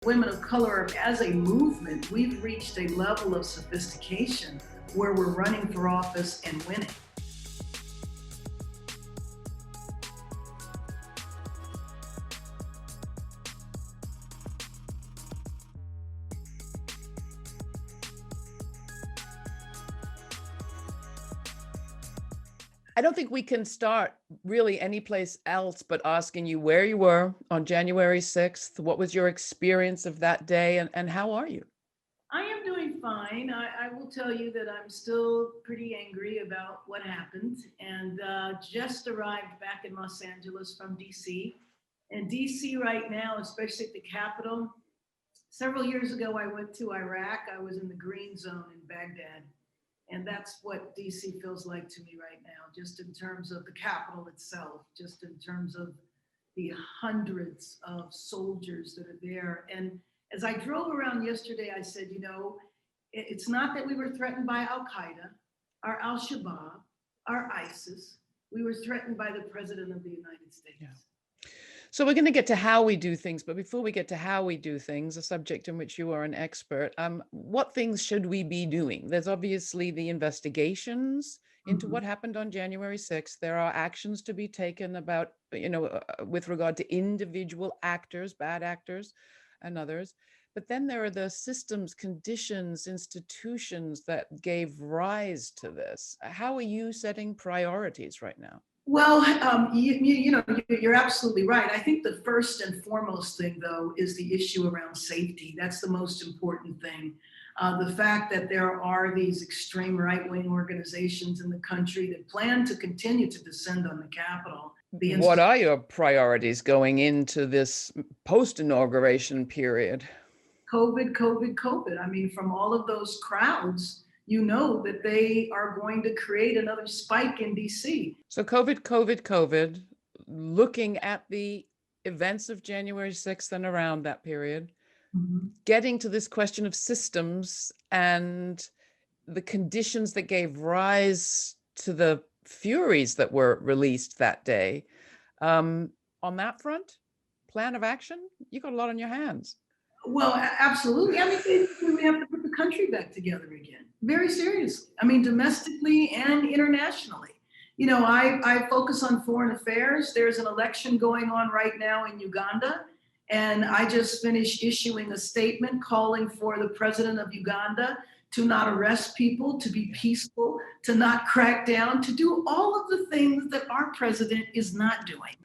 Women of color, as a movement, we've reached a level of sophistication where we're running for office and winning. I don't think we can start really any place else but asking you where you were on January 6th. What was your experience of that day, and how are you? I am doing fine. I will tell you that I'm still pretty angry about what happened, and just arrived back in Los Angeles from DC. And DC right now, especially at the Capitol, several years ago, I went to Iraq. I was in the green zone in Baghdad. And that's what DC feels like to me right now, just in terms of the Capitol itself, just in terms of the hundreds of soldiers that are there. And as I drove around yesterday, I said, it's not that we were threatened by Al Qaeda, or Al Shabaab, or ISIS. We were threatened by the President of the United States. Yeah. So we're going to get to how we do things, but before we get to how we do things, a subject in which you are an expert, what things should we be doing? There's obviously the investigations into what happened on January 6th. There are actions to be taken about, with regard to individual actors, bad actors, and others. But then there are the systems, conditions, institutions that gave rise to this. How are you setting priorities right now? Well, you're absolutely right. I think the first and foremost thing, though, is the issue around safety. That's the most important thing. The fact that there are these extreme right-wing organizations in the country that plan to continue to descend on the Capitol. What are your priorities going into this post-inauguration period? COVID. I mean, from all of those crowds, you know that they are going to create another spike in DC. So COVID, looking at the events of January 6th and around that period, getting to this question of systems and the conditions that gave rise to the furies that were released that day. On that front, plan of action, you got a lot on your hands. Well, absolutely. I mean, we have to put the country back together again, very seriously. I mean, domestically and internationally. I focus on foreign affairs. There's an election going on right now in Uganda. And I just finished issuing a statement calling for the president of Uganda to not arrest people, to be peaceful, to not crack down, to do all of the things that our president is not doing.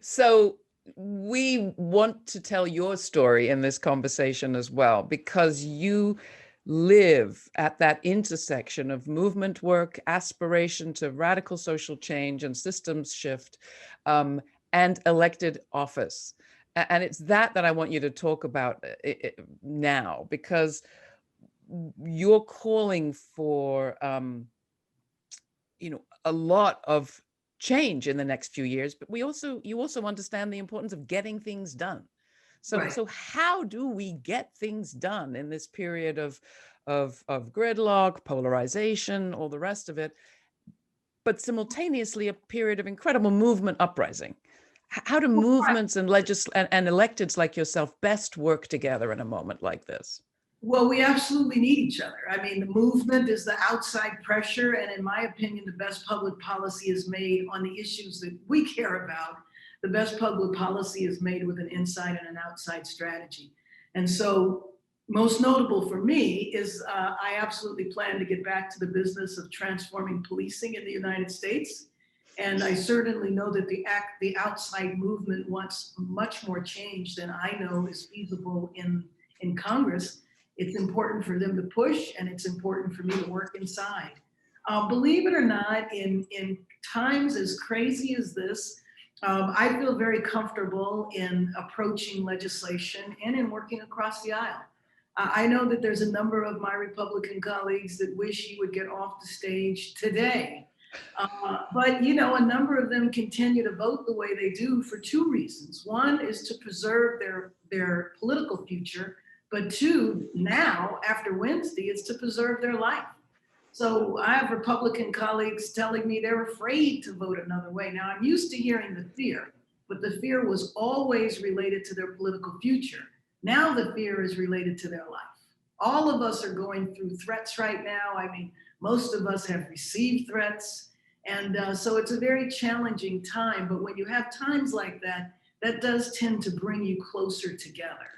So we want to tell your story in this conversation as well, because you live at that intersection of movement work, aspiration to radical social change and systems shift, and elected office. And it's that I want you to talk about now, because you're calling for, a lot of change in the next few years, but you also understand the importance of getting things done. So, Right. So how do we get things done in this period of gridlock, polarization, all the rest of it, but simultaneously a period of incredible movement uprising? How do movements and and electeds like yourself best work together in a moment like this? Well, we absolutely need each other. I mean, the movement is the outside pressure, and in my opinion, the best public policy is made on the issues that we care about. The best public policy is made with an inside and an outside strategy. And so, most notable for me is I absolutely plan to get back to the business of transforming policing in the United States. And I certainly know that the outside movement wants much more change than I know is feasible in Congress. It's important for them to push, and it's important for me to work inside. Believe it or not, in times as crazy as this, I feel very comfortable in approaching legislation and in working across the aisle. I know that there's a number of my Republican colleagues that wish he would get off the stage today. But a number of them continue to vote the way they do for two reasons. One is to preserve their political future. But two, now, after Wednesday, it's to preserve their life. So I have Republican colleagues telling me they're afraid to vote another way. Now, I'm used to hearing the fear, but the fear was always related to their political future. Now the fear is related to their life. All of us are going through threats right now. I mean, most of us have received threats. And so it's a very challenging time. But when you have times like that, that does tend to bring you closer together.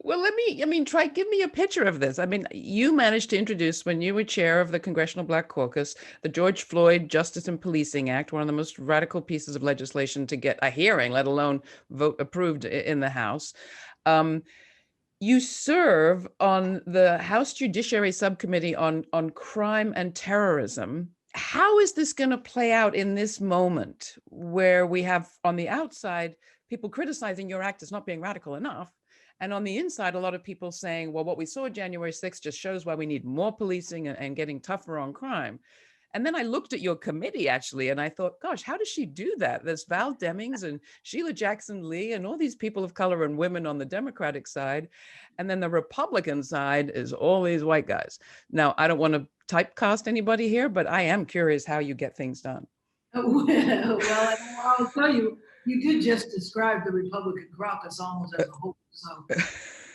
Well, give me a picture of this. I mean, you managed to introduce, when you were chair of the Congressional Black Caucus, the George Floyd Justice and Policing Act, one of the most radical pieces of legislation to get a hearing, let alone vote approved in the House. You serve on the House Judiciary Subcommittee on crime and terrorism. How is this going to play out in this moment where we have, on the outside, people criticizing your act as not being radical enough, and on the inside, a lot of people saying, well, what we saw January 6th just shows why we need more policing and getting tougher on crime. And then I looked at your committee, actually, and I thought, gosh, how does she do that? There's Val Demings and Sheila Jackson Lee and all these people of color and women on the Democratic side. And then the Republican side is all these white guys. Now, I don't want to typecast anybody here, but I am curious how you get things done. Well, I'll tell you, you did just describe the Republican caucus almost as a whole. So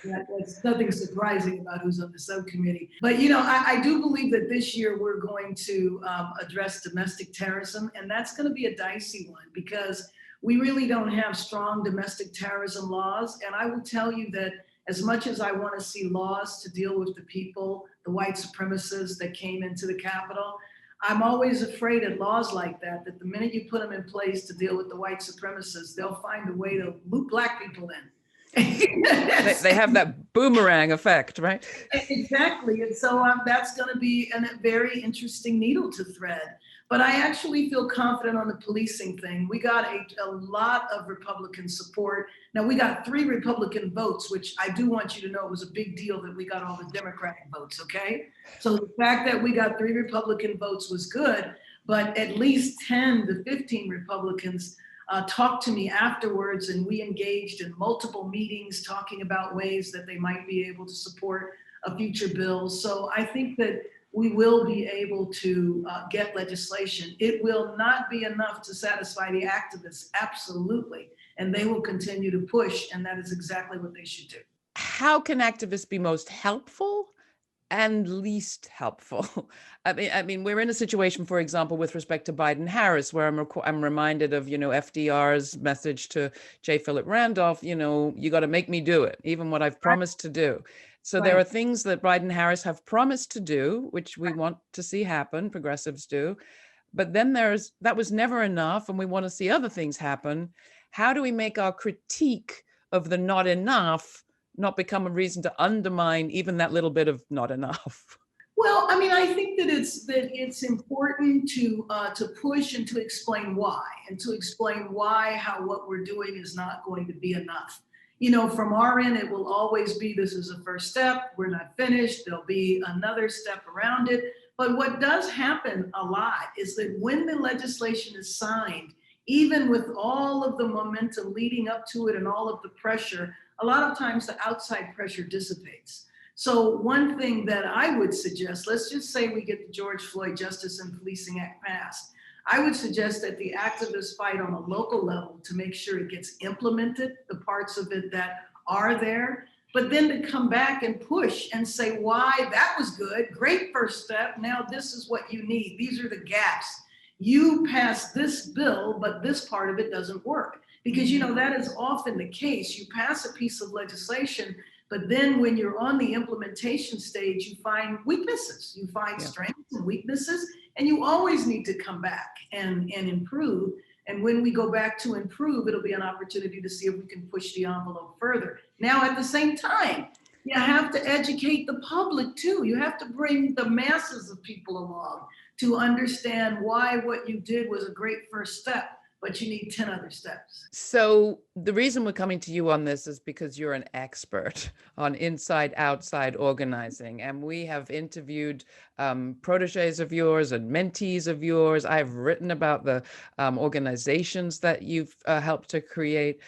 that's nothing surprising about who's on the subcommittee. But, I do believe that this year we're going to address domestic terrorism, and that's going to be a dicey one because we really don't have strong domestic terrorism laws. And I will tell you that as much as I want to see laws to deal with the people, the white supremacists that came into the Capitol, I'm always afraid at laws like that the minute you put them in place to deal with the white supremacists, they'll find a way to loop black people in. They have that boomerang effect, right? Exactly. And so that's going to be a very interesting needle to thread. But I actually feel confident on the policing thing. We got a lot of Republican support. Now, we got 3 Republican votes, which I do want you to know it was a big deal that we got all the Democratic votes, okay? So the fact that we got 3 Republican votes was good, but at least 10 to 15 Republicans talked to me afterwards, and we engaged in multiple meetings talking about ways that they might be able to support a future bill. So I think that we will be able to get legislation. It will not be enough to satisfy the activists, absolutely. And they will continue to push, and that is exactly what they should do. How can activists be most helpful and least helpful? I mean, we're in a situation, for example, with respect to Biden-Harris, where I'm reminded of, FDR's message to J. Philip Randolph, you got to make me do it, even what I've promised to do. So there are things that Biden-Harris have promised to do, which we want to see happen, progressives do. But then that was never enough, and we want to see other things happen. How do we make our critique of the not enough not become a reason to undermine even that little bit of not enough? Well, I mean, I think that it's important to push and to explain why, how what we're doing is not going to be enough. From our end, it will always be, this is a first step. We're not finished. There'll be another step around it. But what does happen a lot is that when the legislation is signed, even with all of the momentum leading up to it and all of the pressure, a lot of times the outside pressure dissipates. So one thing that I would suggest, let's just say we get the George Floyd Justice and Policing Act passed. I would suggest that the activists fight on a local level to make sure it gets implemented, the parts of it that are there, but then to come back and push and say, why, that was good, great first step, now this is what you need. These are the gaps. You passed this bill, but this part of it doesn't work. Because, that is often the case. You pass a piece of legislation, but then when you're on the implementation stage, you find weaknesses, you find strengths and weaknesses, and you always need to come back and improve. And when we go back to improve, it'll be an opportunity to see if we can push the envelope further. Now, at the same time, you have to educate the public too. You have to bring the masses of people along to understand why what you did was a great first step, but you need 10 other steps. So the reason we're coming to you on this is because you're an expert on inside-outside organizing. And we have interviewed proteges of yours and mentees of yours. I've written about the organizations that you've helped to create.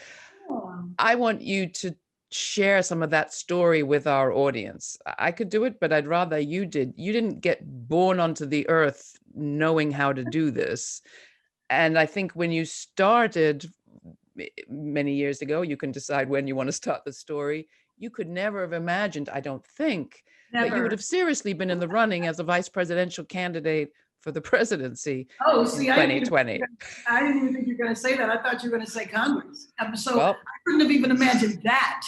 I want you to share some of that story with our audience. I could do it, but I'd rather you did. You didn't get born onto the earth knowing how to do this. And I think when you started many years ago, you can decide when you want to start the story, you could never have imagined, I don't think, that you would Never. have seriously been in the running as a vice presidential candidate for the presidency Oh, in see, 2020. I didn't even think you were going to say that. I thought you were going to say Congress. So I Well, couldn't have even imagined that,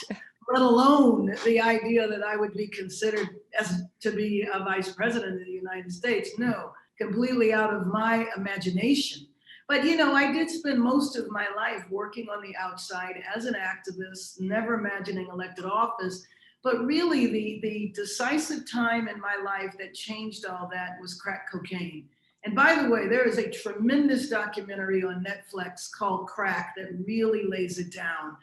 let alone the idea that I would be considered as to be a vice president of the United States. No, completely out of my imagination. But I did spend most of my life working on the outside as an activist, never imagining elected office. But really, the decisive time in my life that changed all that was crack cocaine. And by the way, there is a tremendous documentary on Netflix called Crack that really lays it down,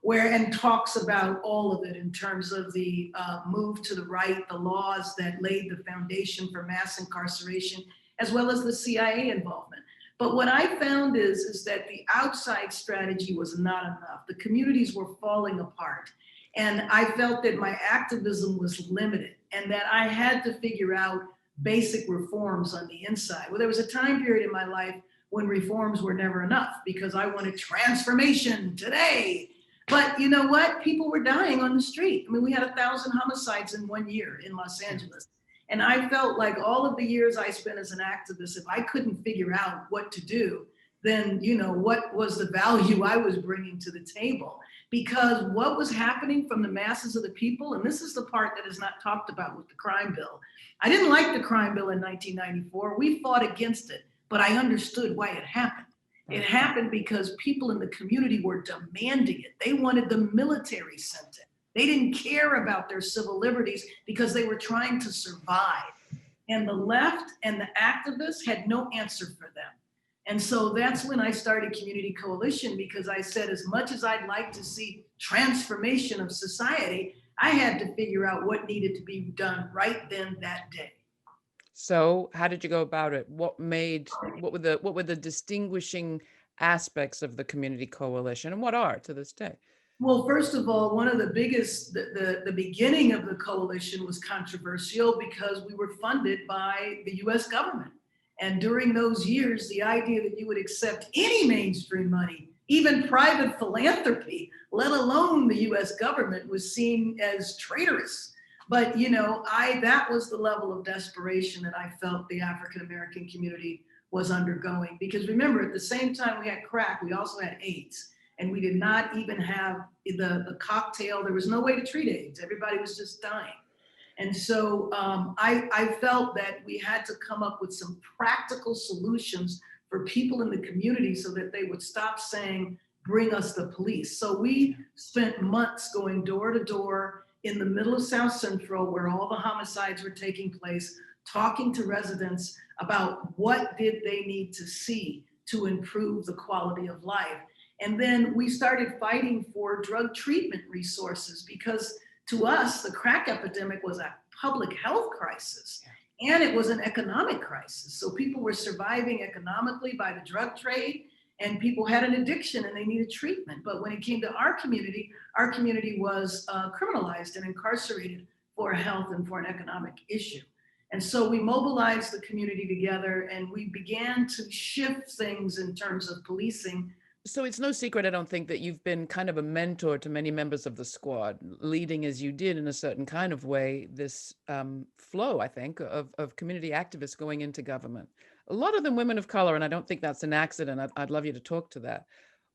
and talks about all of it in terms of the move to the right, the laws that laid the foundation for mass incarceration, as well as the CIA involvement. But what I found is that the outside strategy was not enough. The communities were falling apart. And I felt that my activism was limited and that I had to figure out basic reforms on the inside. Well, there was a time period in my life when reforms were never enough because I wanted transformation today. But you know what? People were dying on the street. I mean, we had 1,000 homicides in 1 year in Los Angeles. And I felt like all of the years I spent as an activist, if I couldn't figure out what to do, then, what was the value I was bringing to the table? Because what was happening from the masses of the people, and this is the part that is not talked about with the crime bill. I didn't like the crime bill in 1994. We fought against it, but I understood why it happened. It happened because people in the community were demanding it. They wanted the military sent in. They didn't care about their civil liberties because they were trying to survive. And the left and the activists had no answer for them. And so that's when I started Community Coalition, because I said, as much as I'd like to see transformation of society, I had to figure out what needed to be done right then, that day. so how did you go about it? What were the distinguishing aspects of the community coalition, and what are to this day? Well, first of all, one of the biggest, the beginning of the coalition was controversial because we were funded by the US government. And during those years, the idea that you would accept any mainstream money, even private philanthropy, let alone the US government, was seen as traitorous. But that was the level of desperation that I felt the African American community was undergoing. Because remember, at the same time we had crack, we also had AIDS. And we did not even have the cocktail. There was no way to treat AIDS. Everybody was just dying. And so I felt that we had to come up with some practical solutions for people in the community so that they would stop saying, bring us the police. So we spent months going door to door in the middle of South Central, where all the homicides were taking place, talking to residents about what did they need to see to improve the quality of life. And then we started fighting for drug treatment resources, because to us, the crack epidemic was a public health crisis and it was an economic crisis. So people were surviving economically by the drug trade, and people had an addiction and they needed treatment. But when it came to our community was criminalized and incarcerated for a health and for an economic issue. And so we mobilized the community together and we began to shift things in terms of policing. So it's no secret, I don't think, that you've been kind of a mentor to many members of the squad, leading as you did in a certain kind of way, this flow, I think, of community activists going into government. A lot of them women of color, and I don't think that's an accident. I'd love you to talk to that.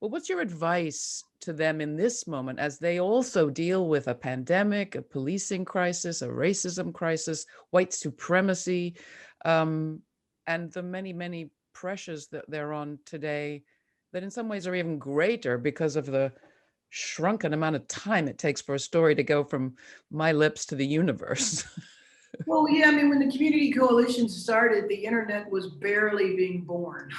Well, what's your advice to them in this moment as they also deal with a pandemic, a policing crisis, a racism crisis, white supremacy, and the many, many pressures that they're on today that in some ways are even greater because of the shrunken amount of time it takes for a story to go from my lips to the universe? Well, yeah, I mean, when the Community Coalition started, the internet was barely being born.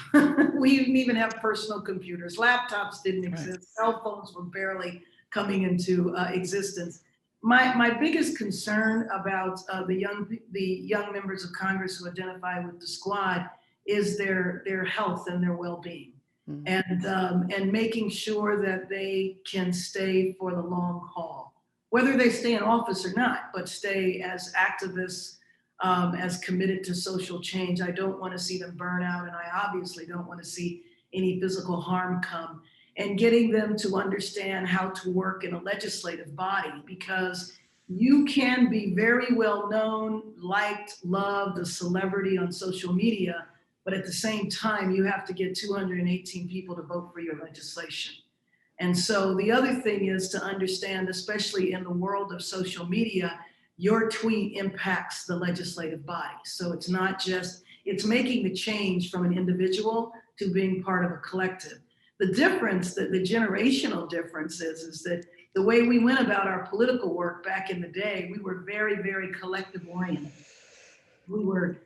We didn't even have personal computers. Laptops didn't exist. Cell phones were barely coming into existence. My biggest concern about the young members of Congress who identify with the squad is their health and their well-being. And making sure that they can stay for the long haul, whether they stay in office or not, but stay as activists, as committed to social change. I don't want to see them burn out, and I obviously don't want to see any physical harm come. and getting them to understand how to work in a legislative body, because you can be very well known, liked, loved, a celebrity on social media, but at the same time, you have to get 218 people to vote for your legislation. And so the other thing is to understand, especially in the world of social media, your tweet impacts the legislative body. So it's not just, it's making the change from an individual to being part of a collective. The difference, the generational difference is that the way we went about our political work back in the day, we were very, very collective oriented. We were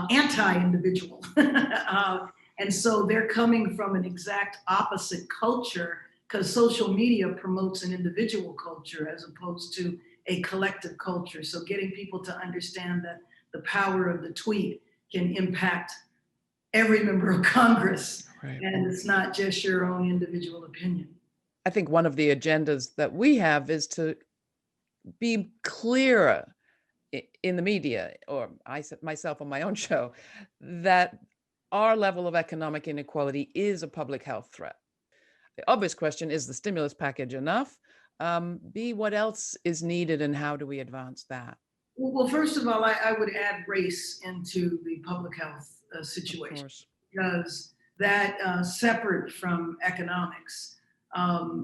anti-individual. And so they're coming from an exact opposite culture, because social media promotes an individual culture as opposed to a collective culture. So getting people to understand that the power of the tweet can impact every member of Congress, Right. and it's not just your own individual opinion. I think one of the agendas that we have is to be clearer in the media, or I said myself on my own show, that our level of economic inequality is a public health threat. The obvious question is the stimulus package enough? B, what else is needed and how do we advance that? Well, first of all, I would add race into the public health situation, because that separate from economics,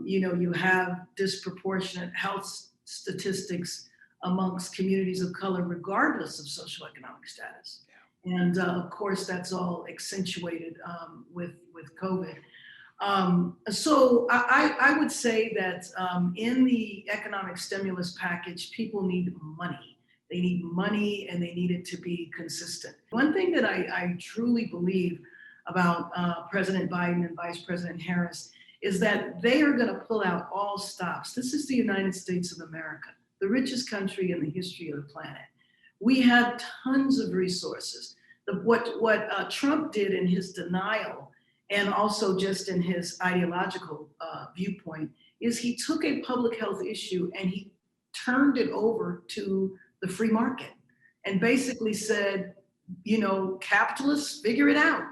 you have disproportionate health statistics amongst communities of color, regardless of socioeconomic status. Yeah. And of course, that's all accentuated with COVID. So I would say that in the economic stimulus package, people need money. They need money, and they need it to be consistent. One thing that I truly believe about President Biden and Vice President Harris is that they are going to pull out all stops. This is the United States of America, the richest country in the history of the planet. We have tons of resources. What Trump did in his denial, and also just in his ideological viewpoint, is he took a public health issue and he turned it over to the free market and basically said, capitalists, figure it out.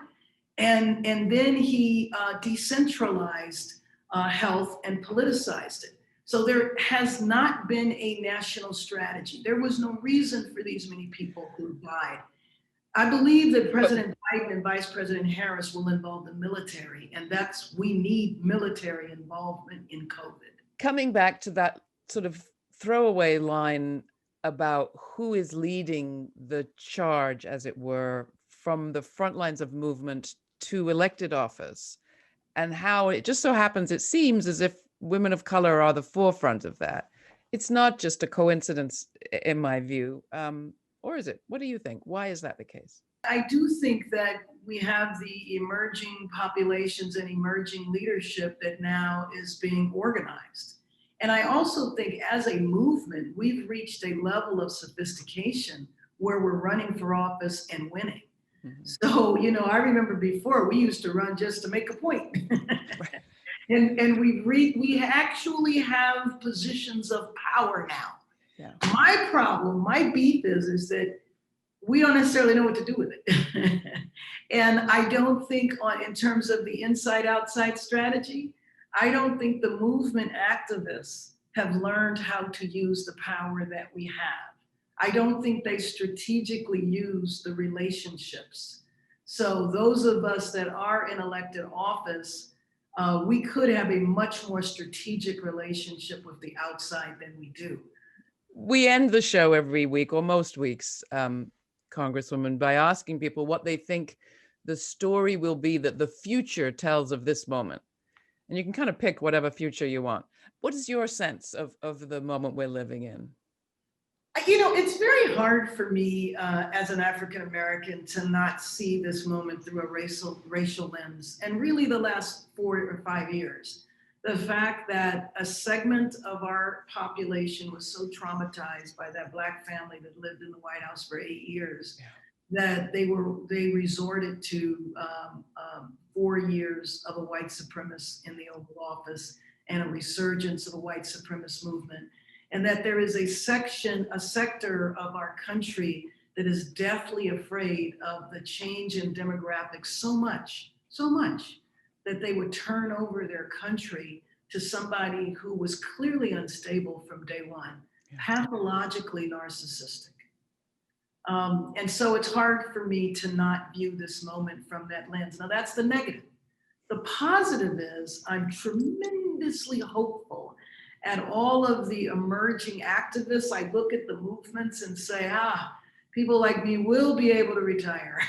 And then he decentralized health and politicized it. So there has not been a national strategy. There was no reason for these many people who died. I believe that President Biden and Vice President Harris will involve the military, and we need military involvement in COVID. Coming back to that sort of throwaway line about who is leading the charge, as it were, from the front lines of movement to elected office, and how it just so happens, it seems as if women of color are the forefront of that. It's not just a coincidence, in my view. Or is it? What do you think? Why is that the case? I do think that we have the emerging populations and emerging leadership that now is being organized. And I also think as a movement, we've reached a level of sophistication where we're running for office and winning. Mm-hmm. So, I remember before we used to run just to make a point. Right. And we actually have positions of power now. Yeah. My problem, my beef is that we don't necessarily know what to do with it. And I don't think in terms of the inside-outside strategy, I don't think the movement activists have learned how to use the power that we have. I don't think they strategically use the relationships. So those of us that are in elected office, we could have a much more strategic relationship with the outside than we do. We end the show every week, or most weeks, Congresswoman, by asking people what they think the story will be that the future tells of this moment. And you can kind of pick whatever future you want. What is your sense of the moment we're living in? It's very hard for me as an African American to not see this moment through a racial lens. And really the last 4 or 5 years, the fact that a segment of our population was so traumatized by that Black family that lived in the White House for 8 years, that they resorted to 4 years of a white supremacist in the Oval Office and a resurgence of a white supremacist movement. And that there is a sector of our country that is deathly afraid of the change in demographics so much, that they would turn over their country to somebody who was clearly unstable from day one, pathologically narcissistic. And so it's hard for me to not view this moment from that lens. Now, that's the negative. The positive is I'm tremendously hopeful at all of the emerging activists. I look at the movements and say, people like me will be able to retire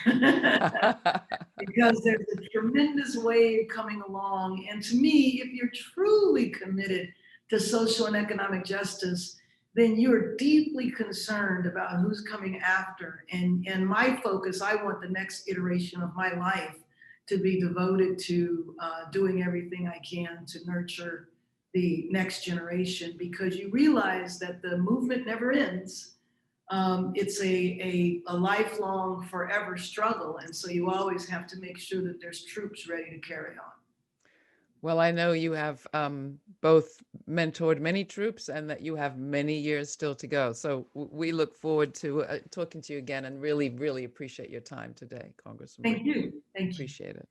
because there's a tremendous wave coming along. And to me, if you're truly committed to social and economic justice, then you're deeply concerned about who's coming after. And my focus, I want the next iteration of my life to be devoted to doing everything I can to nurture the next generation, because you realize that the movement never ends. It's a lifelong, forever struggle. And so you always have to make sure that there's troops ready to carry on. Well, I know you have both mentored many troops and that you have many years still to go. So we look forward to talking to you again, and really, really appreciate your time today, Congresswoman. Thank you. Thank you. Appreciate it.